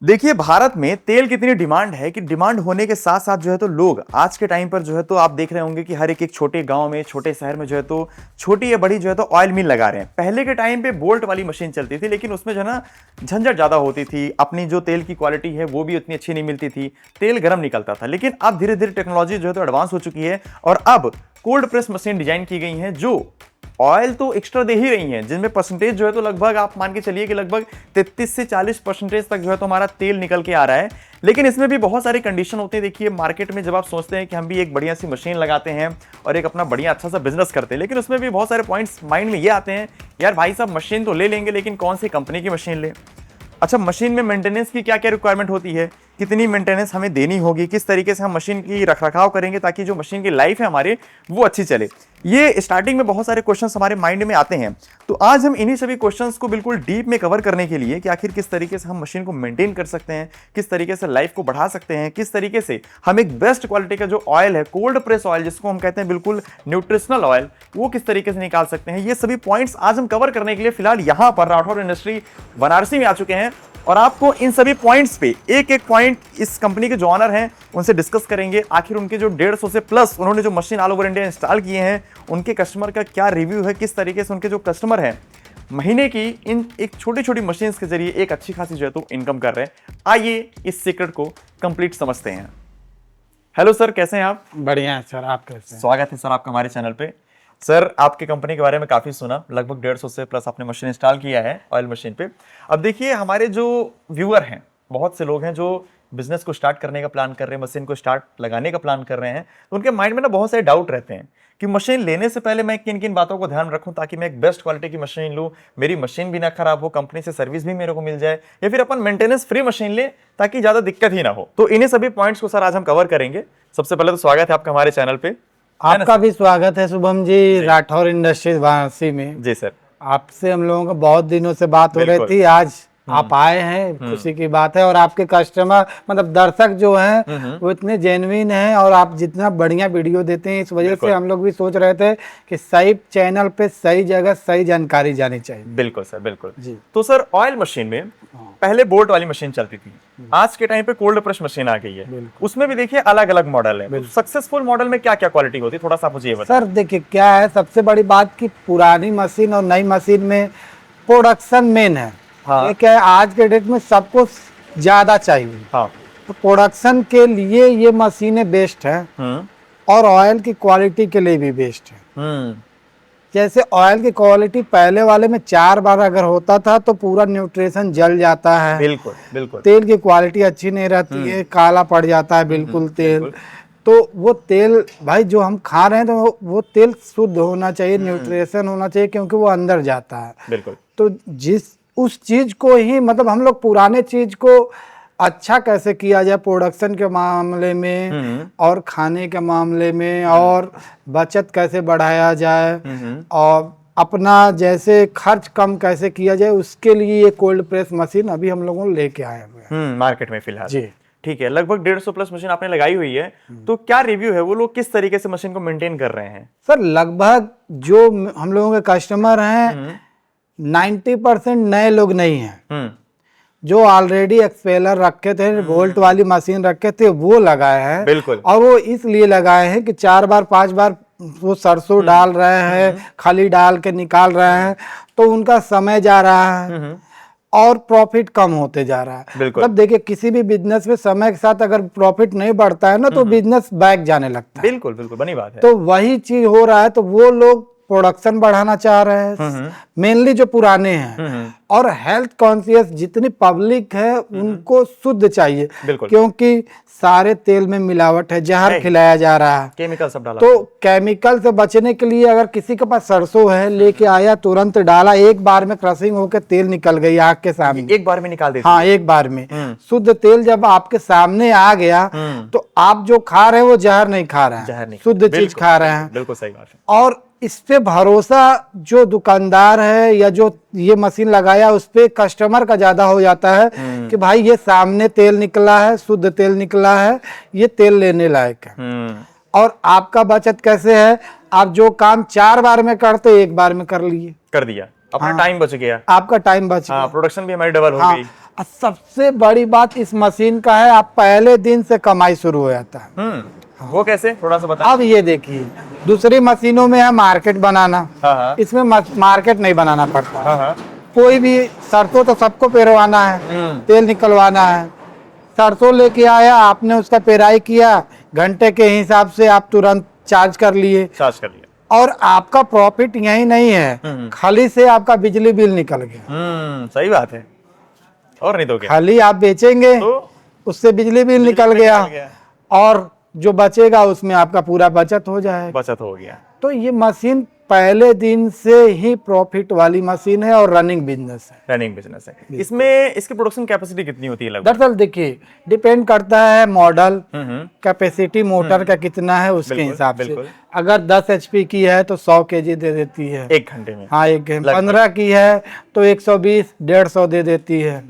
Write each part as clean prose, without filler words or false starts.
देखिए भारत में तेल की इतनी डिमांड है कि डिमांड होने के साथ साथ जो है तो लोग आज के टाइम पर जो है तो आप देख रहे होंगे कि हर एक छोटे गांव में छोटे शहर में जो है तो छोटी या बड़ी जो है तो ऑयल मिल लगा रहे हैं। पहले के टाइम पे बोल्ट वाली मशीन चलती थी, लेकिन उसमें जो है ना झंझट ज्यादा होती थी, अपनी जो तेल की क्वालिटी है वो भी उतनी अच्छी नहीं मिलती थी, तेल गर्म निकलता था। लेकिन अब धीरे धीरे टेक्नोलॉजी जो है तो एडवांस हो चुकी है और अब कोल्ड प्रेस मशीन डिजाइन की गई है जो ऑयल तो एक्स्ट्रा दे ही रही हैं, जिनमें परसेंटेज जो है तो लगभग आप मान के चलिए कि लगभग 33 से 40% तक जो है तो हमारा तेल निकल के आ रहा है। लेकिन इसमें भी बहुत सारी कंडीशन होते हैं। देखिए मार्केट में जब आप सोचते हैं कि हम भी एक बढ़िया सी मशीन लगाते हैं और एक अपना बढ़िया अच्छा सा बिजनेस करते हैं, लेकिन उसमें भी बहुत सारे पॉइंट्स माइंड में ये आते हैं, यार भाई साहब मशीन तो ले लेंगे लेकिन कौन सी कंपनी की मशीन ले। अच्छा, मशीन में मेंटेनेंस की क्या क्या रिक्वायरमेंट होती है, कितनी मेंटेनेंस हमें देनी होगी, किस तरीके से हम मशीन की रखरखाव करेंगे ताकि जो मशीन की लाइफ है हमारे वो अच्छी चले। ये स्टार्टिंग में बहुत सारे क्वेश्चंस हमारे माइंड में आते हैं। तो आज हम इन्हीं सभी क्वेश्चंस को बिल्कुल डीप में कवर करने के लिए कि आखिर किस तरीके से हम मशीन को मेंटेन कर सकते हैं, किस तरीके से लाइफ को बढ़ा सकते हैं, किस तरीके से हम एक बेस्ट क्वालिटी का जो ऑयल है, कोल्ड प्रेस ऑयल जिसको हम कहते हैं बिल्कुल न्यूट्रिशनल ऑयल, वो किस तरीके से निकाल सकते हैं। ये सभी पॉइंट्स आज हम कवर करने के लिए फिलहाल यहाँ पर राठौर इंडस्ट्री वाराणसी में आ चुके हैं और आपको इन सभी पॉइंट्स पे एक एक पॉइंट इस कंपनी के जो ऑनर हैं उनसे डिस्कस करेंगे। आखिर उनके जो 150 से प्लस उन्होंने जो machine all over India install किए हैं, उनके कस्टमर का क्या रिव्यू है, किस तरीके से उनके जो कस्टमर हैं महीने की इन एक छोटी छोटी मशीन के जरिए एक अच्छी खासी जो है तो इनकम कर रहे हैं। आइए इस सीक्रेट को कंप्लीट समझते हैं। हेलो सर, कैसे हैं आप? बढ़िया है सर, आप कैसे हैं? स्वागत है सर आपका हमारे चैनल पे। सर आपकी कंपनी के बारे में काफ़ी सुना, लगभग 150 से प्लस आपने मशीन इंस्टॉल किया है ऑयल मशीन पे। अब देखिए हमारे जो व्यूअर हैं, बहुत से लोग हैं जो बिजनेस को स्टार्ट करने का प्लान कर रहे हैं, मशीन को स्टार्ट लगाने का प्लान कर रहे हैं, तो उनके माइंड में ना बहुत सारे डाउट रहते हैं कि मशीन लेने से पहले मैं किन किन बातों को ध्यान रखूं ताकि मैं एक बेस्ट क्वालिटी की मशीन लूं, मेरी मशीन भी ना खराब हो, कंपनी से सर्विस भी मेरे को मिल जाए, या फिर अपन मेंटेनेंस फ्री मशीन ले ताकि ज़्यादा दिक्कत ही ना हो। तो इन्हीं सभी पॉइंट्स को सर आज हम कवर करेंगे। सबसे पहले तो स्वागत है आपका हमारे चैनल पे। आपका भी स्वागत है शुभम जी, राठौर इंडस्ट्रीज वाराणसी में। जी सर। आपसे हम लोगों को बहुत दिनों से बात हो रही थी, आज आप आए हैं, खुशी की बात है। और आपके कस्टमर मतलब दर्शक जो हैं वो इतने जेन्युइन हैं और आप जितना बढ़िया वीडियो देते हैं, इस वजह से हम लोग भी सोच रहे थे कि सही चैनल पे सही जगह सही जानकारी जानी चाहिए। बिल्कुल सर, बिल्कुल जी। तो सर ऑयल मशीन में पहले बोल्ट वाली मशीन चलती थी, आज के टाइम पे कोल्ड प्रेस मशीन आ गई है। उसमें भी देखिए अलग अलग मॉडल है। सक्सेसफुल मॉडल में क्या क्या क्वालिटी होती है, थोड़ा सा मुझे ये बताइए। सर देखिए क्या है, सबसे बड़ी बात कि पुरानी मशीन और नई मशीन में प्रोडक्शन मेन है। हाँ। ये क्या है, आज के डेट में सबको ज्यादा चाहिए। हाँ। तो प्रोडक्शन के लिए ये मशीनें बेस्ट हैं और ऑयल की क्वालिटी के लिए भी बेस्ट है। जैसे ऑयल की क्वालिटी पहले वाले में 4 बार अगर होता था तो पूरा न्यूट्रिशन जल जाता है। बिल्कुल बिल्कुल। तेल की क्वालिटी अच्छी नहीं रहती है, काला पड़ जाता है बिल्कुल तेल। तो वो तेल भाई जो हम खा रहे हैं तो वो तेल शुद्ध होना चाहिए, न्यूट्रिशन होना चाहिए, क्योंकि वो अंदर जाता है। बिल्कुल। तो उस चीज को ही मतलब हम लोग पुराने चीज को अच्छा कैसे किया जाए प्रोडक्शन के मामले में और खाने के मामले में, और बचत कैसे बढ़ाया जाए और अपना जैसे खर्च कम कैसे किया जाए, उसके लिए ये कोल्ड प्रेस मशीन अभी हम लोगों लेके आए हुए हैं मार्केट में फिलहाल। जी ठीक है, लगभग 150 प्लस मशीन आपने लगाई हुई है, तो क्या रिव्यू है, वो लोग किस तरीके से मशीन को मेंटेन कर रहे हैं? सर लगभग जो हम लोगों के कस्टमर हैं 90% नए लोग नहीं हैं। जो ऑलरेडी एक्सपेलर रखे थे, वोल्ट वाली मशीन रखे थे, वो लगाए हैं। बिल्कुल। और वो इसलिए लगाए हैं कि 4 बार 5 बार वो सरसों डाल रहे हैं, खली डाल के निकाल रहे हैं, तो उनका समय जा रहा है और प्रॉफिट कम होते जा रहा है। तब देखिए किसी भी बिजनेस में समय के साथ अगर प्रॉफिट नहीं बढ़ता है ना तो बिजनेस बैक जाने लगता है। बिल्कुल बिल्कुल, बनी बात है। तो वही चीज हो रहा है, तो वो लोग प्रोडक्शन बढ़ाना चाह रहे हैं मेनली जो पुराने हैं, और हेल्थ कॉन्शियस जितनी पब्लिक है उनको शुद्ध चाहिए, क्योंकि सारे तेल में मिलावट है, जहर खिलाया जा रहा है, केमिकल सब डाला। तो केमिकल से बचने के लिए अगर किसी के पास सरसों है, लेके आया, तुरंत डाला, एक बार में क्रशिंग होकर तेल निकल गई आग के सामने, एक बार में निकाल देती। हाँ एक बार में शुद्ध तेल जब आपके सामने आ गया तो आप जो खा रहे हैं वो जहर नहीं खा रहे हैं, शुद्ध चीज खा रहे हैं। बिल्कुल सही बात है। और इस पे भरोसा जो दुकानदार है या जो ये मशीन लगाया उस पे कस्टमर का ज्यादा हो जाता है कि भाई ये सामने तेल निकला है, शुद्ध तेल निकला है, ये तेल लेने लायक है। और आपका बचत कैसे है, आप जो काम 4 बार में करते 1 बार में कर दिया, अपना टाइम बच गया, आपका टाइम बच गया, प्रोडक्शन भी हमारी डबल हो गई। और सबसे बड़ी बात इस मशीन का है, आप पहले दिन से कमाई शुरू हो जाता है। वो कैसे, थोड़ा सा बता। अब ये देखिए, दूसरी मशीनों में है मार्केट बनाना, हाँ। इसमें मार्केट नहीं बनाना पड़ता। हाँ। कोई भी सरसों तो सबको पेरवाना है, तेल निकलवाना है। सरसों लेके आया आपने, उसका पेराई किया, घंटे के हिसाब से आप तुरंत चार्ज कर लिए, और आपका प्रॉफिट यही नहीं है, खली से आपका बिजली बिल निकल गया। सही बात है, और नहीं तो क्या, खली आप बेचेंगे तो उससे बिजली बिल निकल गया, और जो बचेगा उसमें आपका पूरा बचत हो जाएगा। बचत हो गया। तो ये मशीन पहले दिन से ही प्रॉफिट वाली मशीन है और रनिंग बिजनेस है। रनिंग बिजनेस है। इसमें इसकी प्रोडक्शन कैपेसिटी कितनी होती है लगभग? दरअसल देखिए, डिपेंड करता है मॉडल, कैपेसिटी मोटर का कितना है उसके हिसाब से। अगर 10 HP की है तो 100 kg दे देती है 1 घंटे में। हाँ, 1 घंटे। 15 की है तो 120 150 दे देती है।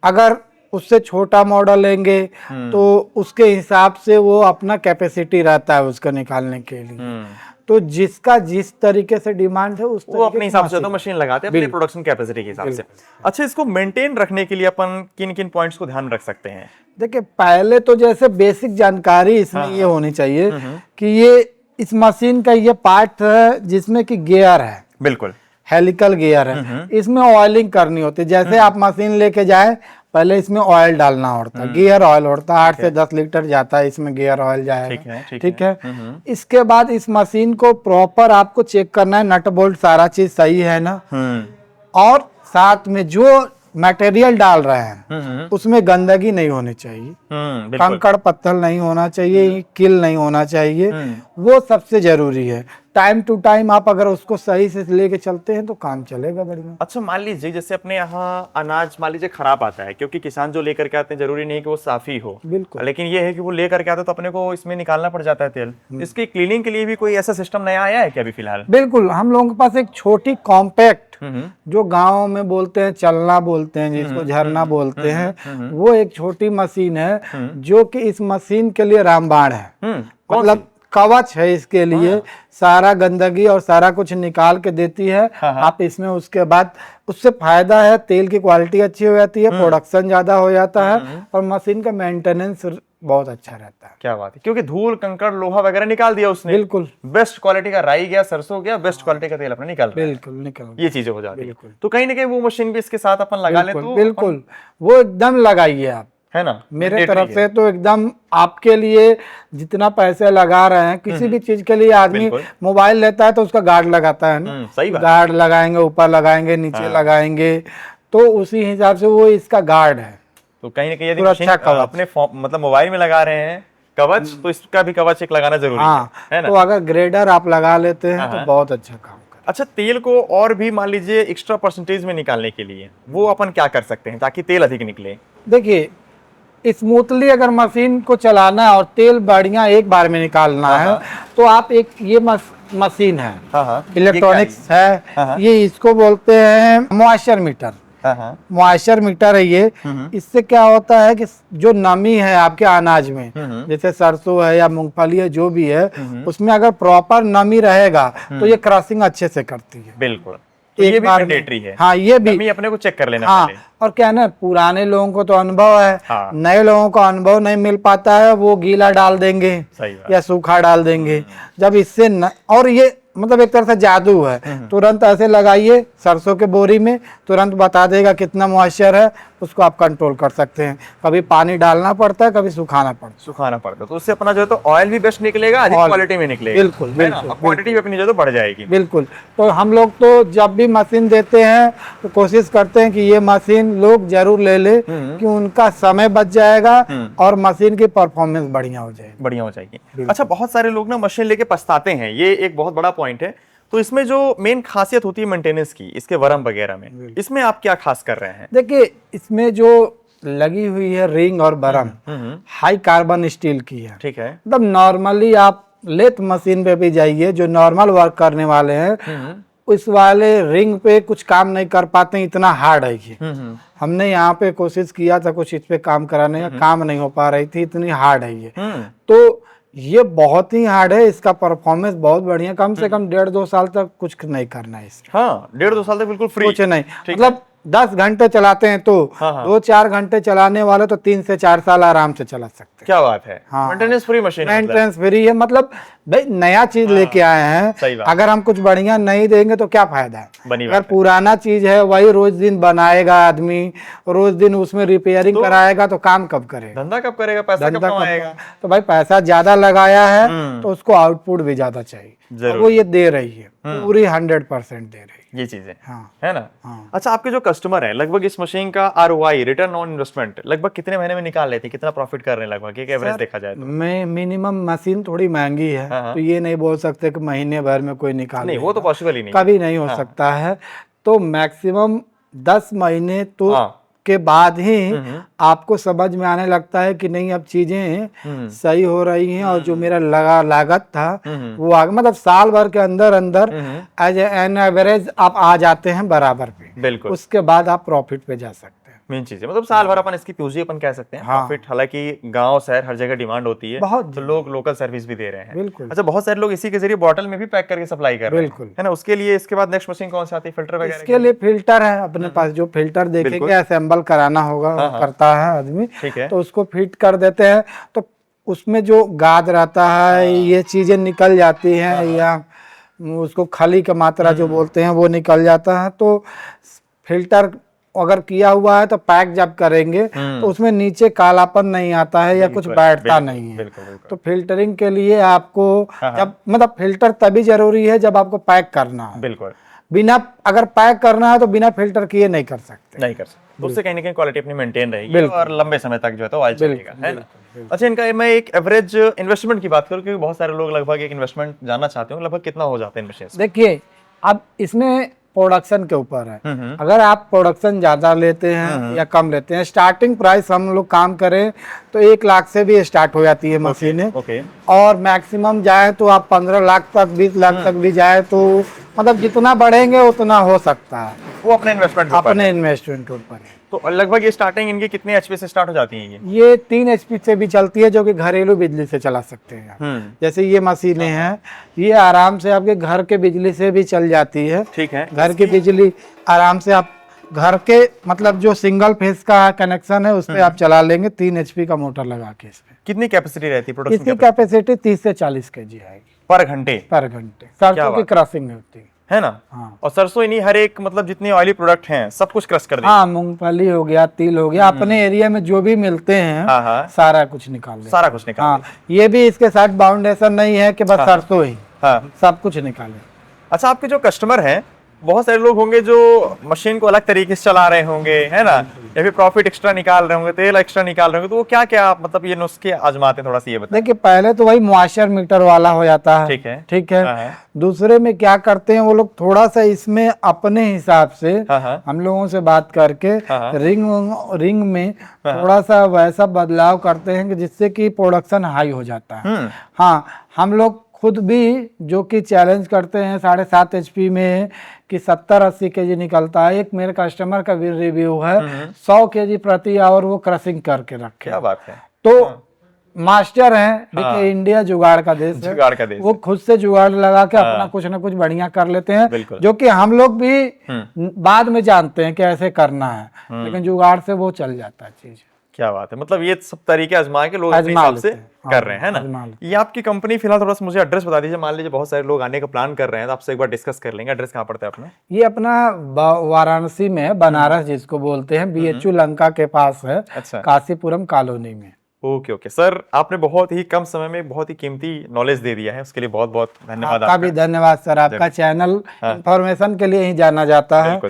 अगर उससे छोटा मॉडल लेंगे तो उसके हिसाब से वो अपना कैपेसिटी रहता है उसको निकालने के लिए। तो जिसका जिस तरीके से डिमांड है उस वो अपने हिसाब से तो मशीन लगाते हैं अपने प्रोडक्शन कैपेसिटी के हिसाब से। अच्छा, इसको मेंटेन रखने के लिए अपन किन किन पॉइंट्स को ध्यान रख सकते हैं? देखिए, पहले तो जैसे बेसिक जानकारी इसमें ये होनी चाहिए कि ये इस मशीन का ये पार्ट है जिसमें कि गियर है, बिल्कुल हेलिकल गियर है। इसमें ऑयलिंग करनी होती है। जैसे आप मशीन लेके जाए, पहले इसमें ऑयल डालना होता है, गियर ऑयल होता है, 8 से 10 लीटर जाता है, इसमें गियर ऑयल जाएगा। ठीक है। इसके बाद इस मशीन को प्रॉपर आपको चेक करना है, नट बोल्ट सारा चीज सही है ना, और साथ में जो मटेरियल डाल रहे हैं उसमें गंदगी नहीं होनी चाहिए, कंकड़ पत्थर नहीं होना चाहिए, किल नहीं होना चाहिए, वो सबसे जरूरी है। टाइम टू टाइम आप अगर उसको सही से लेके चलते हैं तो काम चलेगा बढ़िया। अच्छा, मान लीजिए जैसे अपने यहाँ अनाज मान लीजिए खराब आता है, क्योंकि किसान जो लेकर के आते हैं जरूरी नहीं कि वो साफ ही हो, बिल्कुल, लेकिन ये है कि वो लेकर के आते तो अपने को इसमें निकालना पड़ जाता है तेल। इसकी क्लीनिंग के लिए भी कोई ऐसा सिस्टम नया आया है क्या अभी फिलहाल? बिल्कुल, हम लोगों के पास एक छोटी कॉम्पैक्ट, जो गाँव में बोलते हैं चलना बोलते हैं, जिसको झरना बोलते हैं, वो एक छोटी मशीन है जो कि इस मशीन के लिए रामबाण है। मतलब कवच है इसके लिए, सारा गंदगी और सारा कुछ निकाल के देती है। आप इसमें उसके बाद उससे फायदा है, तेल की क्वालिटी अच्छी हो जाती है, प्रोडक्शन ज्यादा हो जाता है, और मशीन का मेंटेनेंस बहुत अच्छा रहता है। क्या बात है, क्योंकि धूल कंकड़ लोहा वगैरह निकाल दिया उसने। बिल्कुल, बेस्ट क्वालिटी का राई गया, सरसों गया, बेस्ट क्वालिटी का तेल अपने निकाल, बिल्कुल निकल, ये चीजें हो जाती है। तो कहीं ना कहीं वो मशीन भी इसके साथ अपन लगा ले तो बिल्कुल वो एकदम लगाइए आप, है ना, मेरे तरफ से तो एकदम आपके लिए। जितना पैसे लगा रहे हैं किसी भी चीज के लिए, आदमी मोबाइल लेता है तो उसका गार्ड लगाता है ना, सही बात, गार्ड लगाएंगे, ऊपर लगाएंगे, नीचे लगाएंगे, तो उसी हिसाब से वो इसका गार्ड है। तो कहीं ना कहीं यदि अच्छा अपने मतलब मोबाइल में लगा रहे हैं कवच, तो इसका भी कवच एक लगाना जरूरी है ना? तो अगर ग्रेडर आप लगा लेते हैं तो बहुत अच्छा काम। अच्छा, तेल को और भी मान लीजिए एक्स्ट्रा परसेंटेज में निकालने के लिए वो अपन क्या कर सकते हैं ताकि तेल अधिक निकले? देखिए, स्मूथली अगर मशीन को चलाना है और तेल बढ़िया एक बार में निकालना है तो आप एक ये मशीन है, इलेक्ट्रॉनिक्स है, ये इसको बोलते हैं मॉइस्चर मीटर। मॉइस्चर मीटर है ये। इससे क्या होता है कि जो नमी है आपके अनाज में, जैसे सरसों है या मूंगफली है, जो भी है, उसमें अगर प्रॉपर नमी रहेगा तो ये क्रॉसिंग अच्छे से करती है। बिल्कुल, तो ये भी मैंडेटरी है। हाँ, ये भी अपने को चेक कर लेना पहले। और क्या है ना, पुराने लोगों को तो अनुभव है, नए लोगों को अनुभव नहीं मिल पाता है, वो गीला डाल देंगे या सूखा डाल देंगे। जब इससे और ये मतलब एक तरह से जादू है, तुरंत ऐसे लगाइए सरसों के बोरी में, तुरंत बता देगा कितना मॉइस्चर है, उसको आप कंट्रोल कर सकते हैं। कभी पानी डालना पड़ता है, कभी सुखाना पड़ता है, तो उससे अपना जो है तो ऑयल भी बेस्ट निकलेगा, अधिक क्वालिटी में निकलेगा। बिल्कुल बिल्कुल, क्वांटिटी भी अपनी जो तो बढ़ जाएगी। बिल्कुल। तो हम लोग तो जब भी मशीन देते हैं तो कोशिश करते हैं कि ये मशीन लोग जरूर ले ले, कि उनका समय बच जाएगा और मशीन की परफॉर्मेंस बढ़िया हो जाएगी। अच्छा, बहुत सारे लोग ना मशीन लेके पछताते हैं, ये एक बहुत बड़ा पॉइंट है। तो इसमें जो मेन खासियत होती है मेंटेनेंस की, इसके वरम वगैरह में, इसमें आप क्या खास कर रहे हैं? देखिए, इसमें जो लगी हुई है रिंग और बरम, हाई कार्बन स्टील की है। ठीक है। मतलब नॉर्मली आप लेथ मशीन पे भी जाइए, जो नॉर्मल वर्क करने वाले हैं, उस वाले रिंग पे कुछ काम नहीं कर पाते, इतना हार्ड है ये। हमने यहाँ पे कोशिश किया था कुछ इस पे काम कराने का, काम नहीं हो पा रही थी, इतनी हार्ड है ये। तो ये बहुत ही हार्ड है, इसका परफॉर्मेंस बहुत बढ़िया, कम से कम 1.5-2 साल तक कुछ नहीं करना है इसका। हाँ, 1.5-2 साल तक बिल्कुल फ्री, कुछ नहीं, मतलब 10 घंटे चलाते हैं तो हाँ। 2-4 घंटे चलाने वाले तो 3 से 4 साल आराम से चला सकते हैं। क्या बात है। हाँ। मेंटेनेंस फ्री मशीन है मतलब। मेंटेनेंस फ्री है, मतलब भाई नया चीज लेके आए सही हैं, बात। अगर हम कुछ बढ़िया नहीं देंगे तो क्या फायदा है। बनी अगर बात है। पुराना चीज है वही रोज दिन बनाएगा आदमी, रोज दिन उसमें रिपेयरिंग कराएगा तो काम कब करेगा, धंधा कब करेगा, पैसा कब कमाएगा। तो भाई पैसा ज्यादा लगाया है तो उसको आउटपुट भी ज्यादा चाहिए, जरूर। और वो ये दे रही है, पूरी 100% दे रही है ये चीजें, हाँ। है ना। हाँ। अच्छा, आपके जो कस्टमर है लगभग इस मशीन का ROI, रिटर्न ऑन इन्वेस्टमेंट, लगभग कितने महीने में निकाल लेते हैं, कितना प्रॉफिट कर रहे हैं लगभग, एक एवरेज देखा जाए तो। मैं मिनिमम मशीन थोड़ी महंगी है हाँ। तो ये नहीं बोल सकते कि महीने भर में कोई निकाल नहीं, वो तो पॉसिबल ही नहीं। कभी नहीं हो सकता है, तो मैक्सिमम 10 महीने तो हाँ। के बाद ही आपको समझ में आने लगता है कि नहीं अब चीजें सही हो रही हैं, और जो मेरा लागत था वो मतलब साल भर के अंदर अंदर एज एन एवरेज आप आ जाते हैं बराबर पे, बिल्कुल। उसके बाद आप प्रॉफिट पे जा सकते हैं। मेन चीज है, मतलब साल भर अपन इसकी पूंजी अपन कह सकते हैं प्रॉफिट। हालांकि गांव शहर हर जगह डिमांड होती है बहुत, तो लोग लोकल सर्विस भी दे रहे हैं। बिल्कुल। अच्छा, बहुत सारे लोग इसी के जरिए बॉटल में भी पैक करके सप्लाई कर रहे हैं, बिल्कुल। है ना। उसके लिए इसके बाद नेक्स्ट मशीन कौन सी आती है, फिल्टर वगैरह इसके लिए फिल्टर है अपने पास, जो फिल्टर देखेंगे असेंबल कराना होगा करता है आदमी, ठीक है। तो उसको फिट कर देते हैं, तो उसमें जो गाद रहता है ये चीजें निकल जाती हैं, या उसको खली का मात्रा जो बोलते हैं वो निकल जाता है। तो फिल्टर अगर किया हुआ है तो पैक जब करेंगे तो उसमें नीचे कालापन नहीं आता है या कुछ बैठता नहीं है। तो फिल्टरिंग के लिए आपको जब मतलब फिल्टर तभी जरूरी है जब आपको पैक करना है। बिल्कुल। बिना अगर पैक करना है तो बिना फिल्टर किए नहीं कर सकते। नहीं कर सकते, तो उससे कहीं ना कहीं क्वालिटी अपनी मेंटेन रहेगी और लंबे समय तक जो है तो ऑयल चलेगा, है ना। अच्छा, इनका मैं एक एवरेज इन्वेस्टमेंट की बात करूं, क्योंकि बहुत सारे लोग लगभग एक इन्वेस्टमेंट जानना चाहते हो, लगभग कितना हो जाता है इन्वेस्टमेंट। देखिए, अब इसमें प्रोडक्शन के ऊपर है, अगर आप प्रोडक्शन ज्यादा लेते हैं या कम लेते हैं, स्टार्टिंग प्राइस हम लोग काम करें तो 1 लाख से भी स्टार्ट हो जाती है मशीनें, और मैक्सिमम जाए तो आप 15 लाख तक 20 लाख तक भी जाए तो मतलब जितना बढ़ेंगे उतना हो सकता है, वो अपने इन्वेस्टमेंट के ऊपर है। तो लगभग ये स्टार्टिंग इनकी कितने HP से स्टार्ट हो जाती है ये 3 HP से भी चलती है, जो कि घरेलू बिजली से चला सकते हैं आप। जैसे ये मशीनें हैं, ये आराम से आपके घर के बिजली से भी चल जाती है। ठीक है। घर की बिजली आराम से आप घर के मतलब जो सिंगल फेस का कनेक्शन है उस पे आप चला लेंगे, 3 HP का मोटर लगा के। इसमें कितनी कैपेसिटी रहती है प्रोडक्शन? इसकी कैपेसिटी 30 से 40 kg आएगी पर घंटे। सरसों की क्रशिंग होती है ना। हाँ। और सरसों इन्हीं हर एक मतलब जितने ऑयली प्रोडक्ट हैं सब कुछ क्रश कर देंगे। हाँ, मूंगफली हो गया, तिल हो गया, अपने एरिया में जो भी मिलते हैं सारा कुछ निकाल देंगे। सारा कुछ निकाल देंगे। ये भी इसके साथ बाउंडेशन नहीं है कि बस सरसों ही, सब कुछ निकाले। अच्छा, आपके जो कस्टमर हैं बहुत सारे लोग होंगे जो मशीन को अलग तरीके से चला रहे होंगे, है ना, या फिर प्रॉफिट एक्स्ट्रा निकाल रहे होंगे, तेल एक्स्ट्रा निकाल रहे होंगे, तो वो क्या क्या मतलब ये नुस्खे आजमाते हैं, थोड़ा सा ये बताइए। देखिए, पहले तो वही मॉइस्चर मीटर वाला हो जाता है, ठीक है। दूसरे में क्या करते हैं वो लोग, थोड़ा सा इसमें अपने हिसाब से हम लोगों से बात करके रिंग में थोड़ा सा वैसा बदलाव करते हैं कि जिससे कि प्रोडक्शन हाई हो जाता है। हाँ, हम लोग खुद भी जो कि चैलेंज करते हैं 7.5 HP में कि 70-80 kg निकलता है। एक मेरे कस्टमर का भी रिव्यू है 100 kg प्रति आवर वो क्रशिंग करके रखे। क्या बात है। तो मास्टर हैं, देखिए इंडिया जुगाड़ का देश है, वो खुद से जुगाड़ लगा के अपना कुछ ना कुछ बढ़िया कर लेते हैं, जो कि हम लोग भी बाद में जानते हैं कि ऐसे करना है, लेकिन जुगाड़ से वो चल जाता है चीज। क्या बात है, मतलब ये सब तरीके आजमा के लोग अपने हिसाब से कर रहे हैं, है ना। ये आपकी कंपनी फिलहाल थोड़ा सा मुझे एड्रेस बता दीजिए, मान लीजिए बहुत सारे लोग आने का प्लान कर रहे हैं तो आपसे एक बार डिस्कस कर लेंगे। एड्रेस कहाँ पड़ता है अपना? ये अपना वाराणसी में, बनारस जिसको बोलते हैं, BHU लंका के पास है। अच्छा। काशीपुरम कॉलोनी में। ओके ओके सर, आपने बहुत ही कम समय में बहुत ही कीमती नॉलेज दे दिया है, उसके लिए बहुत बहुत धन्यवाद। आपका भी धन्यवाद सर, आपका चैनल इंफॉर्मेशन के लिए ही जाना जाता है,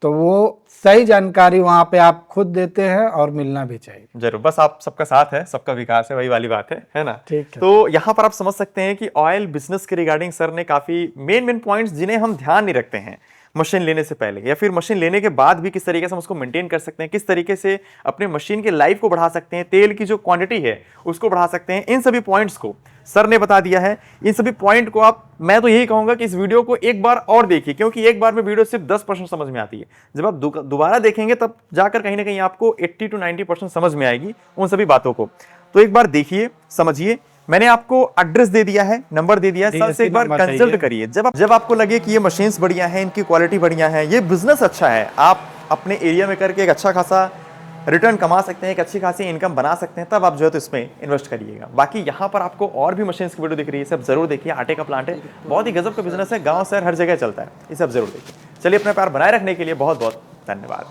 तो वो सही जानकारी वहाँ पे आप खुद देते हैं और मिलना भी चाहिए। जरूर, बस आप सबका साथ है, सबका विकास है, वही वाली बात है ना। ठीक है। तो यहाँ पर आप समझ सकते हैं कि ऑयल बिजनेस के रिगार्डिंग सर ने काफी मेन पॉइंट्स जिन्हें हम ध्यान नहीं रखते हैं मशीन लेने से पहले या फिर मशीन लेने के बाद भी, किस तरीके से हम उसको मेंटेन कर सकते हैं, किस तरीके से अपने मशीन के लाइफ को बढ़ा सकते हैं, तेल की जो क्वांटिटी है उसको बढ़ा सकते हैं, इन सभी पॉइंट्स को सर ने बता दिया है। इन सभी पॉइंट को आप, मैं तो यही कहूंगा कि इस वीडियो को एक बार और देखिए, क्योंकि एक बार में वीडियो सिर्फ 10% समझ में आती है। जब आप दोबारा देखेंगे तब जाकर कहीं ना कहीं आपको 80 to 90% समझ में आएगी उन सभी बातों को। तो एक बार देखिए, समझिए। मैंने आपको एड्रेस दे दिया है, नंबर दे दिया है, सर से एक बार कंसल्ट करिए। जब आपको लगे कि ये मशीन्स बढ़िया हैं, इनकी क्वालिटी बढ़िया है, ये बिजनेस अच्छा है, आप अपने एरिया में करके एक अच्छा खासा रिटर्न कमा सकते हैं, एक अच्छी खासी इनकम बना सकते हैं, तब आप जो है तो इसमें इन्वेस्ट करिएगा। बाकी यहाँ पर आपको और भी मशीन्स की वीडियो दिख रही है, सब जरूर देखिए। आटे का प्लांट है, बहुत ही गजब का बिजनेस है, गांव शहर हर जगह चलता है, ये सब जरूर देखिए। चलिए, अपना प्यार बनाए रखने के लिए बहुत बहुत धन्यवाद।